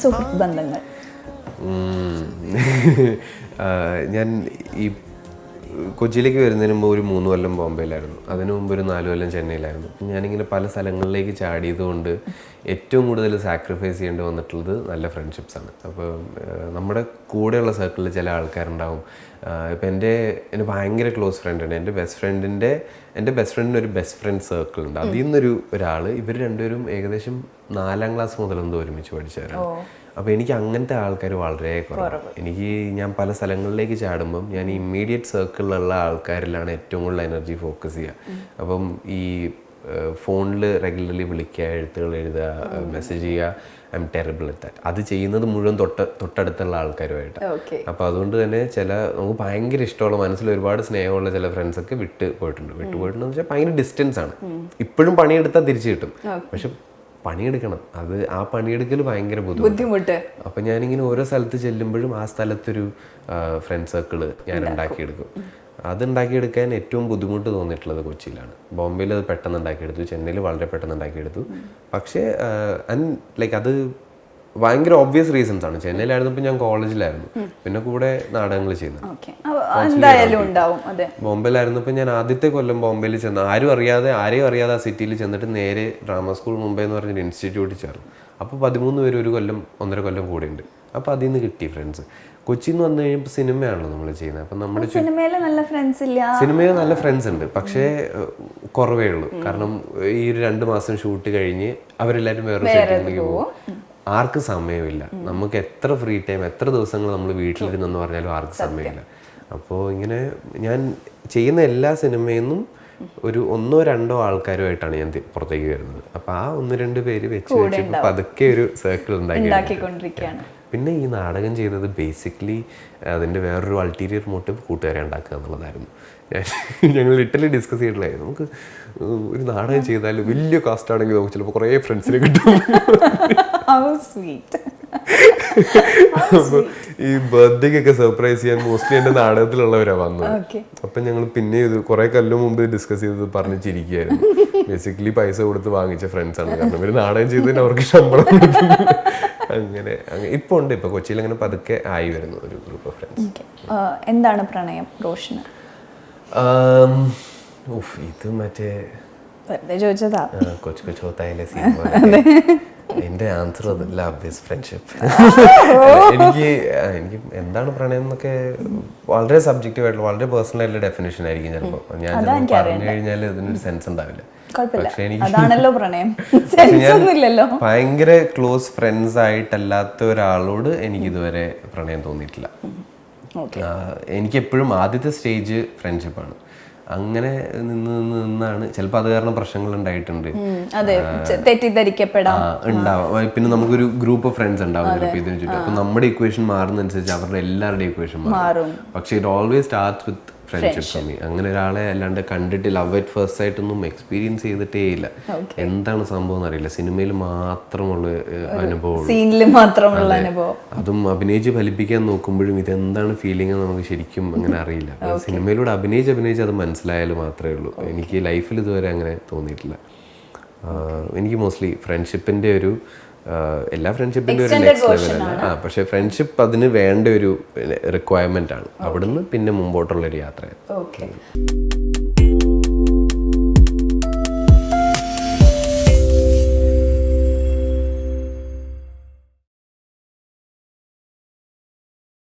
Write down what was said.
സുഹൃത്ത് ബന്ധങ്ങൾ? ഞാൻ ഈ കൊച്ചിയിലേക്ക് വരുന്നതിന് മുമ്പ് ഒരു 3 കൊല്ലം ബോംബെയിലായിരുന്നു. അതിനു മുമ്പ് ഒരു 4 കൊല്ലം ചെന്നൈയിലായിരുന്നു. ഞാനിങ്ങനെ പല സ്ഥലങ്ങളിലേക്ക് ചാടിയതുകൊണ്ട് ഏറ്റവും കൂടുതൽ സാക്രിഫൈസ് ചെയ്യേണ്ടി വന്നിട്ടുള്ളത് നല്ല ഫ്രണ്ട്ഷിപ്സാണ്. അപ്പോൾ നമ്മുടെ കൂടെയുള്ള സർക്കിളിൽ ചില ആൾക്കാരുണ്ടാവും. ഇപ്പം എൻ്റെ ഭയങ്കര ക്ലോസ് ഫ്രണ്ടാണ്. എൻ്റെ ബെസ്റ്റ് ഫ്രണ്ടിന് ഒരു ബെസ്റ്റ് ഫ്രണ്ട് സർക്കിൾ ഉണ്ട്. അതിൽ നിന്നൊരു ഒരാൾ, ഇവർ രണ്ടുപേരും ഏകദേശം 4ാം ക്ലാസ് മുതലെന്തോ ഒരുമിച്ച് പഠിച്ചവരാണ്. അപ്പോൾ എനിക്ക് അങ്ങനത്തെ ആൾക്കാർ വളരെ കുറവ്. ഞാൻ പല സ്ഥലങ്ങളിലേക്ക് ചാടുമ്പം ഞാൻ ഇമ്മീഡിയറ്റ് സർക്കിളിലുള്ള ആൾക്കാരിലാണ് ഏറ്റവും കൂടുതൽ എനർജി ഫോക്കസ് ചെയ്യുക. അപ്പം ഈ ഫോണിൽ റെഗുലർലി വിളിക്കുക, എഴുത്തുകൾ എഴുതുക, മെസ്സേജ് ചെയ്യുക, I M terrible at that. അത് ചെയ്യുന്നത് മുഴുവൻ തൊട്ടടുത്തുള്ള ആൾക്കാരുമായിട്ട്. അപ്പോൾ അതുകൊണ്ട് തന്നെ നമുക്ക് ഭയങ്കര ഇഷ്ടമുള്ള, മനസ്സിൽ ഒരുപാട് സ്നേഹമുള്ള ചില ഫ്രണ്ട്സൊക്കെ വിട്ടു പോയിട്ടുണ്ടെന്ന് വെച്ചാൽ ഭയങ്കര ഡിസ്റ്റൻസ് ആണ്. ഇപ്പോഴും പണിയെടുത്താൽ തിരിച്ചു കിട്ടും, പക്ഷെ പണിയെടുക്കണം. ആ പണിയെടുക്കൽ ഭയങ്കര ബുദ്ധിമുട്ട്. അപ്പം ഞാനിങ്ങനെ ഓരോ സ്ഥലത്ത് ചെല്ലുമ്പോഴും ആ സ്ഥലത്തൊരു ഫ്രണ്ട് സർക്കിള് ഞാൻ ഉണ്ടാക്കിയെടുക്കും. അത് ഉണ്ടാക്കിയെടുക്കാൻ ഏറ്റവും ബുദ്ധിമുട്ട് തോന്നിയിട്ടുള്ളത് കൊച്ചിയിലാണ്. ബോംബെയിൽ അത് പെട്ടെന്ന് ഉണ്ടാക്കിയെടുത്തു, ചെന്നൈയിൽ വളരെ പെട്ടെന്ന് ഉണ്ടാക്കിയെടുത്തു. പക്ഷേ അത് ഭയങ്കര ഓബ്വിയസ് റീസൺസ് ആണ്. ചെന്നൈയിലായിരുന്നപ്പോൾ ഞാൻ കോളേജിലായിരുന്നു, പിന്നെ കൂടെ നാടകങ്ങൾ ചെയ്യുന്നു. ബോംബെയിലായിരുന്നപ്പോൾ ഞാൻ ആദ്യത്തെ കൊല്ലം ബോംബെയിൽ ചെന്ന് ആരെയും അറിയാതെ ആ സിറ്റിയിൽ ചെന്നിട്ട് നേരെ ഡ്രാമ സ്കൂൾ മുംബൈ എന്ന് പറഞ്ഞൊരു ഇൻസ്റ്റിറ്റ്യൂട്ടിൽ ചേർന്നു. അപ്പോൾ 13 പേര് 1.5 കൊല്ലം കൂടെ ഉണ്ട്. അപ്പോൾ അതിൽ നിന്ന് കിട്ടി ഫ്രണ്ട്സ്. കൊച്ചിയിൽ നിന്ന് വന്നു കഴിയുമ്പോൾ സിനിമയാണല്ലോ നമ്മൾ ചെയ്യുന്നത്. അപ്പം നമ്മുടെ സിനിമയിൽ നല്ല ഫ്രണ്ട്സ് ഉണ്ട്, പക്ഷേ കുറവേ ഉള്ളൂ. കാരണം ഈ ഒരു 2 മാസം ഷൂട്ട് കഴിഞ്ഞ് അവരെല്ലാവരും വേറെ സെറ്റിലേക്ക് പോകും. ആർക്കും സമയമില്ല. നമുക്ക് എത്ര ഫ്രീ ടൈം, എത്ര ദിവസങ്ങൾ നമ്മൾ വീട്ടിലിരുന്നെന്ന് പറഞ്ഞാലും ആർക്കും സമയമില്ല. അപ്പോൾ ഇങ്ങനെ ഞാൻ ചെയ്യുന്ന എല്ലാ സിനിമയിൽ നിന്നും ഒരു 1-2 ആൾക്കാരുമായിട്ടാണ് ഞാൻ പുറത്തേക്ക് വരുന്നത്. അപ്പോൾ ആ 1-2 പേര് വെച്ച് പതുക്കെ ഒരു സർക്കിൾ ഉണ്ടാക്കിക്കൊണ്ടിരിക്കുകയാണ്. പിന്നെ ഈ നാടകം ചെയ്യുന്നത് ബേസിക്കലി അതിൻ്റെ വേറൊരു അൾട്ടീരിയർ മോട്ടീവ് കൂട്ടുകാരെ ഉണ്ടാക്കുക എന്നുള്ളതായിരുന്നു. ഞങ്ങൾ ലിറ്ററലി ഡിസ്കസ് ചെയ്തിട്ടുണ്ടായിരുന്നു, നമുക്ക് ഒരു നാടകം ചെയ്താൽ വലിയ കാസ്റ്റ് ആണെങ്കിൽ നമുക്ക് ചിലപ്പോൾ കുറേ ഫ്രണ്ട്സിനെ കിട്ടും. അപ്പോൾ ഈ ബർത്ത്ഡേക്കൊക്കെ സർപ്രൈസ് ചെയ്യാൻ മോസ്റ്റ്ലി എൻ്റെ നാടകത്തിലുള്ളവരാണ് വന്നത്. അപ്പം ഞങ്ങൾ പിന്നെ ഇത് കുറേ കൊല്ലം മുമ്പ് ഡിസ്കസ് ചെയ്തത് പറഞ്ഞ് ചിരിക്കുകയായിരുന്നു. ബേസിക്കലി പൈസ കൊടുത്ത് വാങ്ങിച്ച ഫ്രണ്ട്സാണ്. കാരണം ഇവർ നാടകം ചെയ്തതിന് അവർക്ക് ശമ്പളം കൊടുക്കുന്നു. അങ്ങനെ ഇപ്പോൾ ഉണ്ട്. ഇപ്പോൾ കൊച്ചിയിൽ അങ്ങനെ പതുക്കെ ആയി വരുന്നു ഒരു ഗ്രൂപ്പ് ഓഫ് ഫ്രണ്ട്സ്. എന്താണ് പ്രണയം റോഷന്? ഇത് മറ്റേ ചോദിച്ചതാ, കൊച്ചു ചോത്തായിലെ സിനിമ. എൻ്റെ ആൻസർ അതല്ല, ഓബ്വിയസ് ഫ്രണ്ട്ഷിപ്പ്. എനിക്ക് എന്താണ് പ്രണയം എന്നൊക്കെ വളരെ സബ്ജക്റ്റീവ് ആയിട്ടുള്ള, വളരെ പേഴ്സണൽ ആയിട്ടുള്ള ഡെഫിനേഷൻ ആയിരിക്കും ചിലപ്പോൾ. ഞാൻ ചിലപ്പോൾ പറഞ്ഞു കഴിഞ്ഞാൽ ഇതിനൊരു സെൻസ് ഉണ്ടാവില്ല. പക്ഷെ എനിക്ക് ഭയങ്കര ക്ലോസ് ഫ്രണ്ട്സ് ആയിട്ടല്ലാത്ത ഒരാളോട് എനിക്ക് ഇതുവരെ പ്രണയം തോന്നിയിട്ടില്ല. എനിക്കെപ്പോഴും ആദ്യത്തെ സ്റ്റേജ് ഫ്രണ്ട്ഷിപ്പാണ്. അങ്ങനെ നിന്നാണ് ചിലപ്പോൾ അത് കാരണം പ്രശ്നങ്ങൾ ഉണ്ടായിട്ടുണ്ട്, ഉണ്ടാവാം. പിന്നെ നമുക്കൊരു ഗ്രൂപ്പ് ഓഫ് ഫ്രണ്ട്സ് ഉണ്ടാവും ചിലപ്പോൾ ഇതിന് ചുറ്റും. അപ്പൊ നമ്മുടെ ഇക്വേഷൻ മാറുന്നതനുസരിച്ച് അവരുടെ എല്ലാവരുടെ ഇക്വേഷൻ മാറും. പക്ഷെ it always starts with friendship for me. അങ്ങനെ ഒരാളെ അല്ലാണ്ട് കണ്ടിട്ട് ലവ് അറ്റ് ഫസ്റ്റ് ആയിട്ടൊന്നും എക്സ്പീരിയൻസ് ചെയ്തിട്ടേ ഇല്ല. എന്താണ് സംഭവം എന്നറിയില്ല. സിനിമയിൽ മാത്രമുള്ള അനുഭവം, അതും അഭിനയിച്ച് ഫലിപ്പിക്കാൻ നോക്കുമ്പോഴും ഇതെന്താണ് ഫീലിംഗ് എന്ന് നമുക്ക് ശരിക്കും അങ്ങനെ അറിയില്ല. സിനിമയിലൂടെ അഭിനയിച്ച് അത് മനസ്സിലായാലും മാത്രമേ ഉള്ളൂ. എനിക്ക് ലൈഫിൽ ഇതുവരെ അങ്ങനെ തോന്നിയിട്ടില്ല. എനിക്ക് മോസ്റ്റ്ലി ഫ്രണ്ട്ഷിപ്പിൻ്റെ ഒരു എല്ലാ ഫ്രണ്ട്ഷിപ്പിൻ്റെ ഒരു നെക്സ്റ്റ് ലെവലല്ല, പക്ഷെ ഫ്രണ്ട്ഷിപ്പ് അതിന് വേണ്ട ഒരു റിക്വയർമെന്റ് ആണ്. അവിടുന്ന് പിന്നെ മുമ്പോട്ടുള്ളൊരു യാത്രയാണ്.